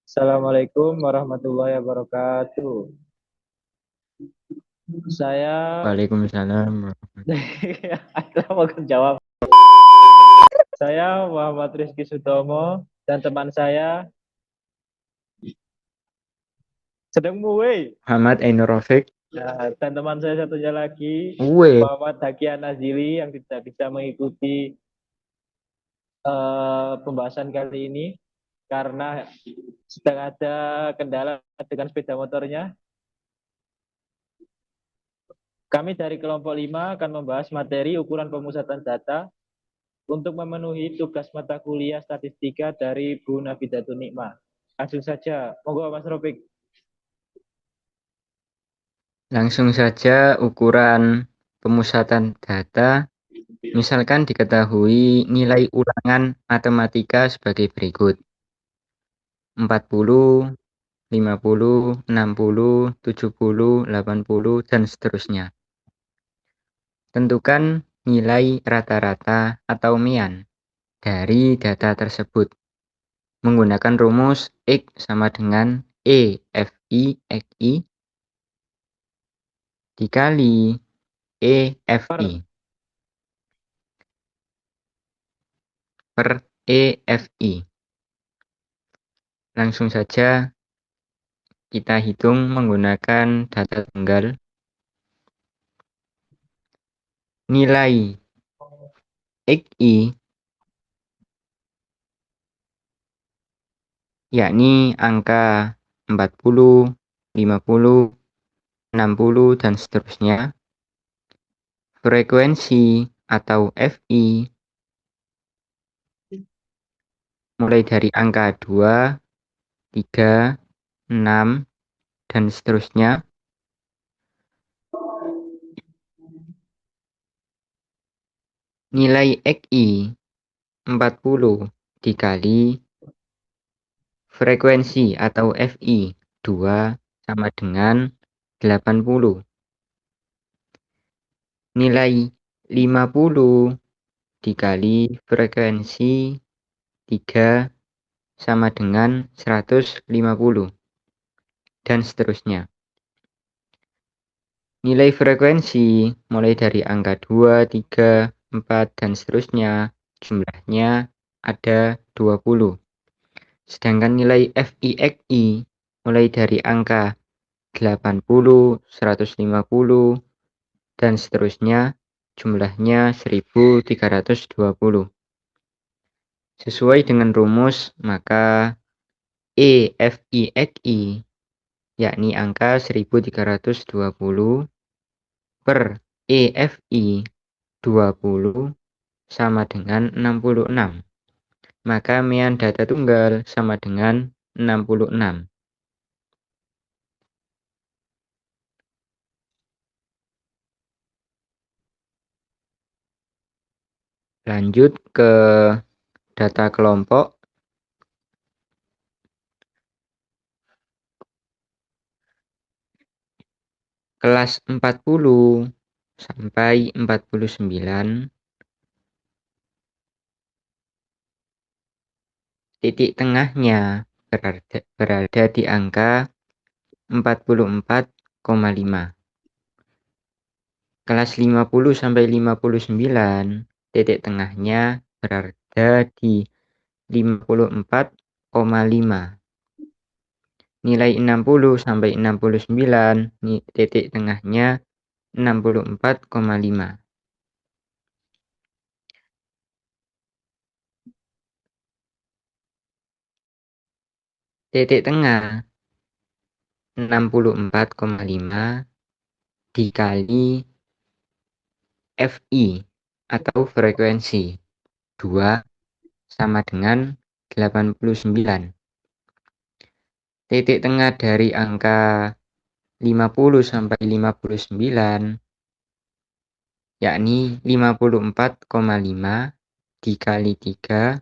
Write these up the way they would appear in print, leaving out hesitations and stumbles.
Assalamualaikum warahmatullahi wabarakatuh. Saya Waalaikumsalam. mau jawab. Saya Muhammad Rizky Sutomo dan teman saya sedang muwe. Muhammad Ainur Rafiq. Nah, dan teman saya satunya lagi Uwe. Muhammad Hakian Nazili yang tidak bisa mengikuti pembahasan kali ini karena sedang ada kendala dengan sepeda motornya. Kami dari kelompok 5 akan membahas materi ukuran pemusatan data untuk memenuhi tugas mata kuliah statistika dari Bu Nafidatun Nikmah. Langsung saja, monggo Mas Ropik. Langsung saja ukuran pemusatan data. Misalkan diketahui nilai ulangan matematika sebagai berikut. 40, 50, 60, 70, 80, dan seterusnya. Tentukan nilai rata-rata atau mean dari data tersebut menggunakan rumus X sama dengan EFI dikali EFI per EFI. Langsung saja kita hitung menggunakan data tunggal. Nilai XI yakni angka 40, 50, 60, dan seterusnya. Frekuensi atau FI mulai dari angka 2, 3, 6, dan seterusnya. Nilai XI 40 dikali frekuensi atau FI 2 sama dengan 80. Nilai 50 dikali frekuensi 3 sama dengan 150 dan seterusnya. Nilai frekuensi mulai dari angka 2, 3, 4, dan seterusnya jumlahnya ada 20. Sedangkan nilai FIXI mulai dari angka 80, 150, dan seterusnya jumlahnya 1320. Sesuai dengan rumus, maka EFIXI yakni angka 1320 per EFI 20 sama dengan 66. Maka mean data tunggal sama dengan 66. Lanjut ke data kelompok. Kelas 40 sampai 49, titik tengahnya berada di angka 44,5. Kelas 50 sampai 59, titik tengahnya berada di 54,5. Nilai 60 sampai 69, titik tengahnya 64,5. Titik tengah 64,5 dikali FI atau frekuensi 2 sama dengan 89. Titik tengah dari angka 50 sampai 59 yakni 54,5 dikali 3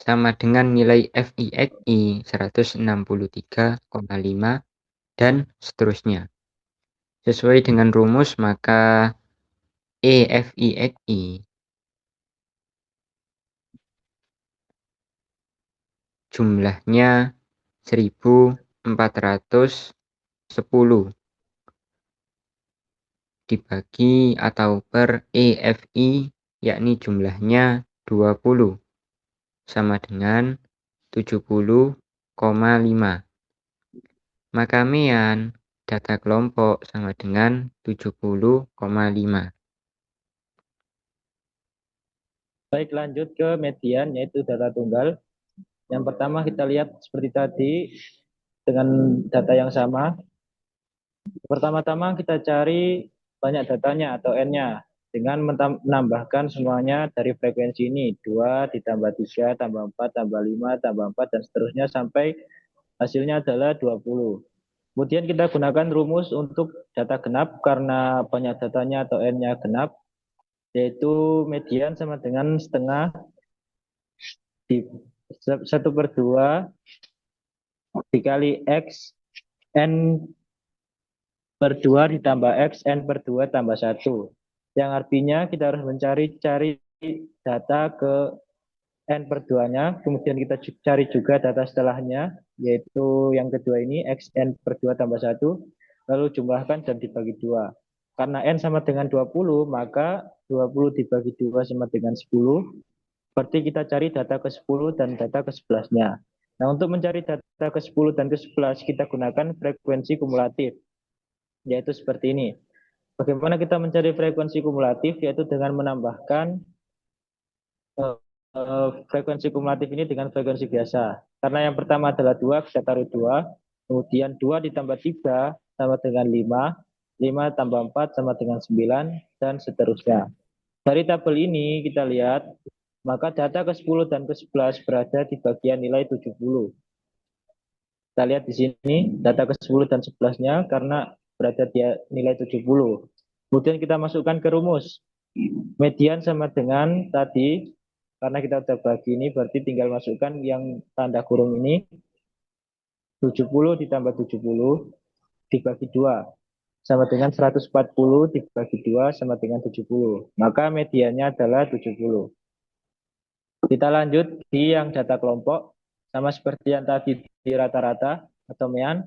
sama dengan nilai FIXI 163,5 dan seterusnya. Sesuai dengan rumus, maka EFIXI jumlahnya 1410 dibagi atau per EFI, yakni jumlahnya 20, sama dengan 70,5. Maka mean data kelompok sama dengan 70,5. Baik, lanjut ke median, yaitu data tunggal. Yang pertama kita lihat seperti tadi dengan data yang sama. Pertama-tama kita cari banyak datanya atau N-nya dengan menambahkan semuanya dari frekuensi ini. 2 ditambah 3 tambah 4 tambah 5 tambah 4 dan seterusnya sampai hasilnya adalah 20. Kemudian kita gunakan rumus untuk data genap karena banyak datanya atau N-nya genap, yaitu median sama dengan setengah di 1/2 dikali X N per 2 ditambah X N per 2 tambah 1. Yang artinya kita harus cari data ke N per 2-nya, kemudian kita cari juga data setelahnya, yaitu yang kedua ini X N per 2 tambah 1, lalu jumlahkan dan dibagi 2. Karena N sama dengan 20, maka 20 dibagi 2 sama dengan 10, berarti kita cari data ke 10 dan data ke 11-nya. Nah, untuk mencari data ke 10 dan ke 11, kita gunakan frekuensi kumulatif, yaitu seperti ini. Bagaimana kita mencari frekuensi kumulatif, yaitu dengan menambahkan frekuensi kumulatif ini dengan frekuensi biasa. Karena yang pertama adalah 2, kita taruh 2, kemudian 2 ditambah 3 sama dengan 5, 5 tambah 4 sama dengan 9, dan seterusnya. Dari tabel ini kita lihat, maka data ke 10 dan ke 11 berada di bagian nilai 70. Kita lihat di sini, data ke 10 dan 11-nya karena berada di nilai 70. Kemudian kita masukkan ke rumus. Median sama dengan tadi, karena kita sudah bagi ini, berarti tinggal masukkan yang tanda kurung ini, 70 ditambah 70 dibagi 2, sama dengan 140 dibagi 2 sama dengan 70. Maka mediannya adalah 70. Kita lanjut di yang data kelompok, sama seperti yang tadi di rata-rata atau mean,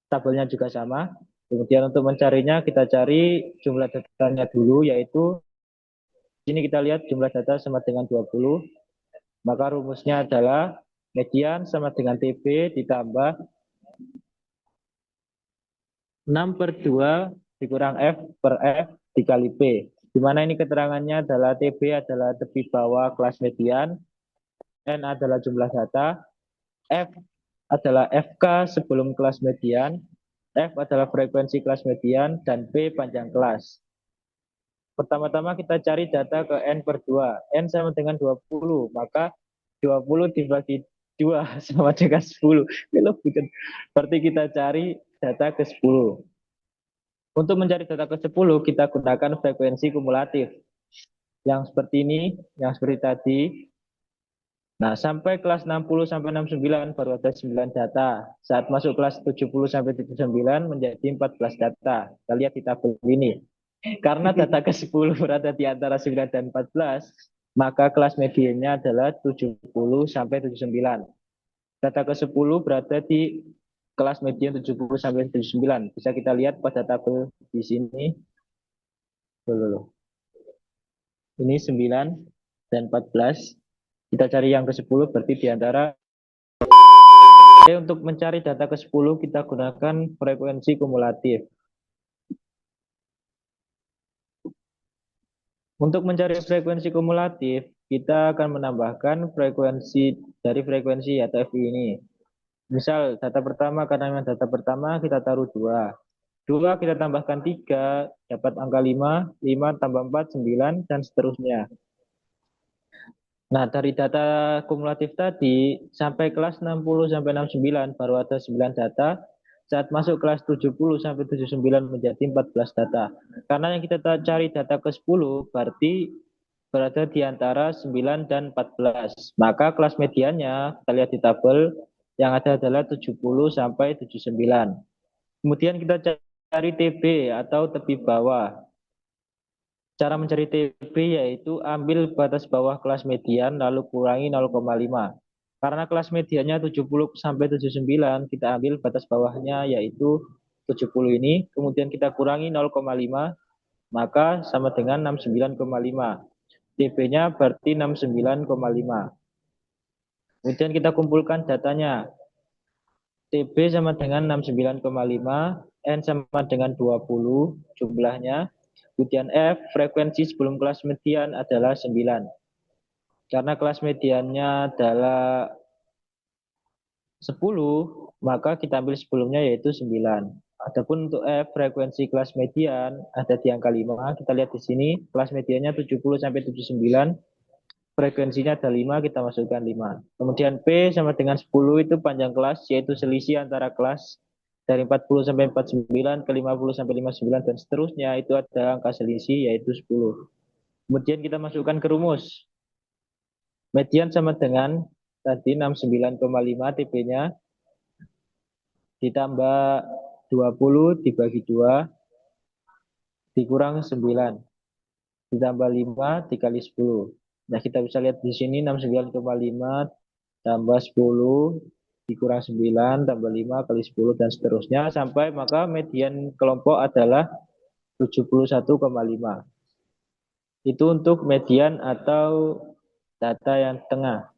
tabelnya juga sama. Kemudian untuk mencarinya kita cari jumlah datanya dulu, yaitu sini kita lihat jumlah data sama dengan 20, maka rumusnya adalah median sama dengan TB ditambah 6/2 dikurang F per F dikali P. Di mana ini keterangannya adalah TB adalah tepi bawah kelas median, N adalah jumlah data, F adalah FK sebelum kelas median, F adalah frekuensi kelas median, dan P panjang kelas. Pertama-tama kita cari data ke N per 2. N sama dengan 20, maka 20 dibagi 2 sama dengan 10. Berarti kita cari data ke 10. Untuk mencari data ke 10, kita gunakan frekuensi kumulatif. Yang seperti ini, yang seperti tadi. Nah, sampai kelas 60 sampai 69 baru ada 9 data. Saat masuk kelas 70 sampai 79 menjadi 14 data. Kita lihat di tabel ini. Karena data ke 10 berada di antara 9 dan 14, maka kelas mediannya adalah 70 sampai 79. Data ke 10 berada di kelas median 70 sampai 79. Bisa kita lihat pada tabel di sini. Ini 9 dan 14. Kita cari yang ke 10 berarti di antara. Untuk mencari data ke 10 kita gunakan frekuensi kumulatif. Untuk mencari frekuensi kumulatif, kita akan menambahkan frekuensi dari frekuensi atau FI ini. Misal data pertama, karena memang data pertama kita taruh 2. 2 kita tambahkan 3, dapat angka 5, 5 tambah 4, 9, dan seterusnya. Nah, dari data kumulatif tadi, sampai kelas 60 sampai 69 baru ada 9 data. Saat masuk kelas 70 sampai 79 menjadi 14 data. Karena yang kita cari data ke 10 berarti berada di antara 9 dan 14. Maka kelas mediannya, kita lihat di tabel, yang ada adalah 70 sampai 79. Kemudian kita cari TB atau tepi bawah. Cara mencari TB yaitu ambil batas bawah kelas median lalu kurangi 0,5. Karena kelas mediannya 70 sampai 79, kita ambil batas bawahnya yaitu 70 ini, kemudian kita kurangi 0,5, maka sama dengan 69,5. TB-nya berarti 69,5. Kemudian kita kumpulkan datanya. TB sama dengan 69,5, N sama dengan 20 jumlahnya. Kemudian F, frekuensi sebelum kelas median adalah 9. Karena kelas mediannya adalah 10, maka kita ambil sebelumnya yaitu 9. Adapun untuk F, frekuensi kelas median ada di angka 5. Kita lihat di sini, kelas mediannya 70 sampai 79, frekuensinya ada 5, kita masukkan 5. Kemudian P sama dengan 10 itu panjang kelas, yaitu selisih antara kelas dari 40 sampai 49 ke 50 sampai 59 dan seterusnya, itu ada angka selisih yaitu 10. Kemudian kita masukkan ke rumus. Median sama dengan tadi 69,5 TB-nya ditambah 20 dibagi 2 dikurang 9 ditambah 5 dikali 10. Nah, kita bisa lihat di sini 69,5 tambah 10 dikurang 9 tambah 5 kali 10 dan seterusnya sampai maka median kelompok adalah 71,5. Itu untuk median atau data yang tengah.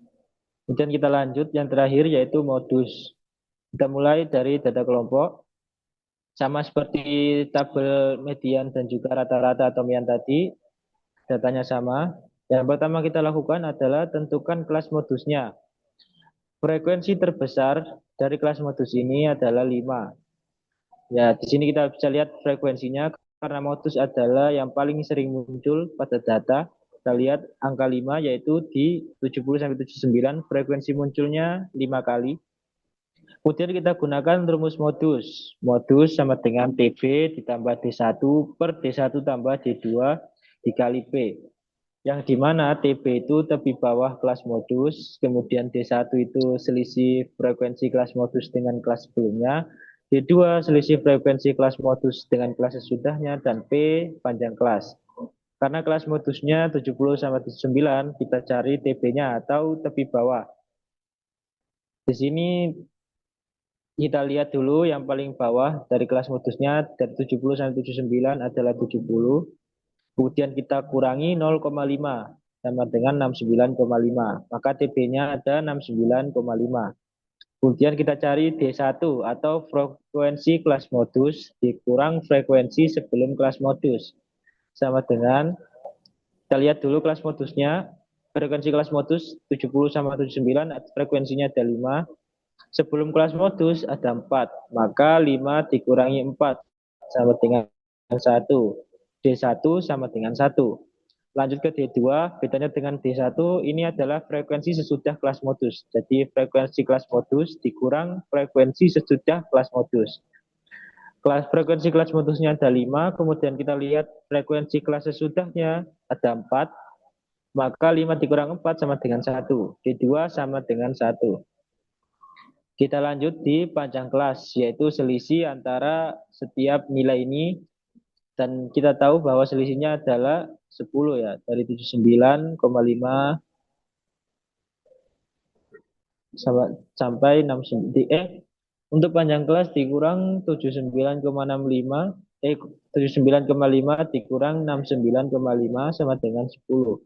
Kemudian kita lanjut yang terakhir yaitu modus. Kita mulai dari data kelompok. Sama seperti tabel median dan juga rata-rata atau mian tadi, datanya sama. Yang pertama kita lakukan adalah tentukan kelas modusnya. Frekuensi terbesar dari kelas modus ini adalah 5. Ya, di sini kita bisa lihat frekuensinya karena modus adalah yang paling sering muncul pada data. Kita lihat angka 5 yaitu di 70 sampai 79 frekuensi munculnya 5 kali. Kemudian kita gunakan rumus modus. Modus sama dengan TB ditambah D1 per D1 tambah D2 dikali P. Yang dimana TB itu tepi bawah kelas modus, kemudian D1 itu selisih frekuensi kelas modus dengan kelas sebelumnya, D2 selisih frekuensi kelas modus dengan kelas sesudahnya, dan P panjang kelas. Karena kelas modusnya 70 sama 79, kita cari TB-nya atau tepi bawah. Di sini kita lihat dulu yang paling bawah dari kelas modusnya dari 70 sampai 79 adalah 70. Kemudian kita kurangi 0,5 sama dengan 69,5. Maka TB-nya ada 69,5. Kemudian kita cari D1 atau frekuensi kelas modus dikurang frekuensi sebelum kelas modus. Sama dengan, kita lihat dulu kelas modusnya. Frekuensi kelas modus 70 sama 79, frekuensinya ada 5. Sebelum kelas modus ada 4, maka 5 dikurangi 4 sama dengan 1. D1 sama dengan 1. Lanjut ke D2, bedanya dengan D1 ini adalah frekuensi sesudah kelas modus. Jadi frekuensi kelas modus dikurang frekuensi sesudah kelas modus. Frekuensi kelas modusnya ada 5, kemudian kita lihat frekuensi kelas sesudahnya ada 4, maka 5 dikurang 4 sama dengan 1. D2 sama dengan 1. Kita lanjut di panjang kelas, yaitu selisih antara setiap nilai ini, dan kita tahu bahwa selisihnya adalah 10 ya, dari 79,5 sampai 69. Untuk panjang kelas dikurang 79,65, 79,5 dikurang 69,5 sama dengan 10.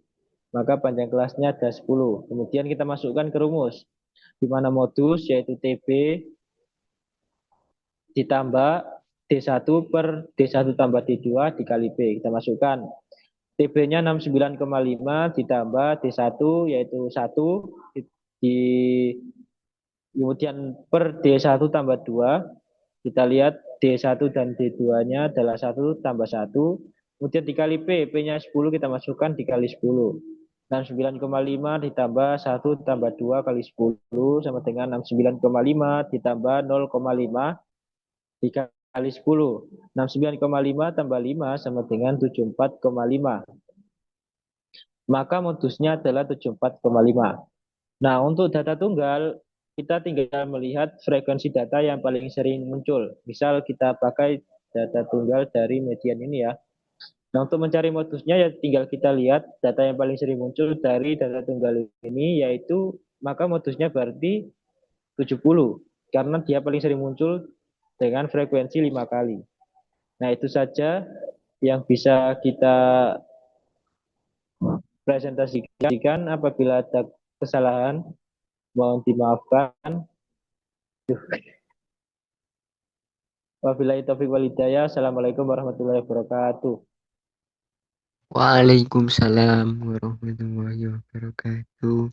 Maka panjang kelasnya ada 10. Kemudian kita masukkan ke rumus, di mana modus yaitu TB ditambah D1 per D1 tambah D2 dikali P. Kita masukkan. TB-nya 69,5 ditambah D1 yaitu 1 di kemudian per D1 tambah 2. Kita lihat D1 dan D2-nya adalah 1 tambah 1. Kemudian dikali P. P-nya 10 kita masukkan dikali 10. 69,5 ditambah 1 tambah 2 kali 10 sama dengan 69,5 ditambah 0,5 dikali 10. 69,5 tambah 5 sama dengan 74,5. Maka modusnya adalah 74,5. Nah, untuk data tunggal, kita tinggal melihat frekuensi data yang paling sering muncul. Misal kita pakai data tunggal dari median ini ya. Nah, untuk mencari modusnya ya tinggal kita lihat data yang paling sering muncul dari data tunggal ini, yaitu maka modusnya berarti 70 karena dia paling sering muncul dengan frekuensi 5 kali. Nah, itu saja yang bisa kita presentasikan. Apabila ada kesalahan, mohon dimaafkan. Wabillahi taufiq wal hidayah. Assalamualaikum warahmatullahi wabarakatuh. Waalaikumsalam warahmatullahi wabarakatuh.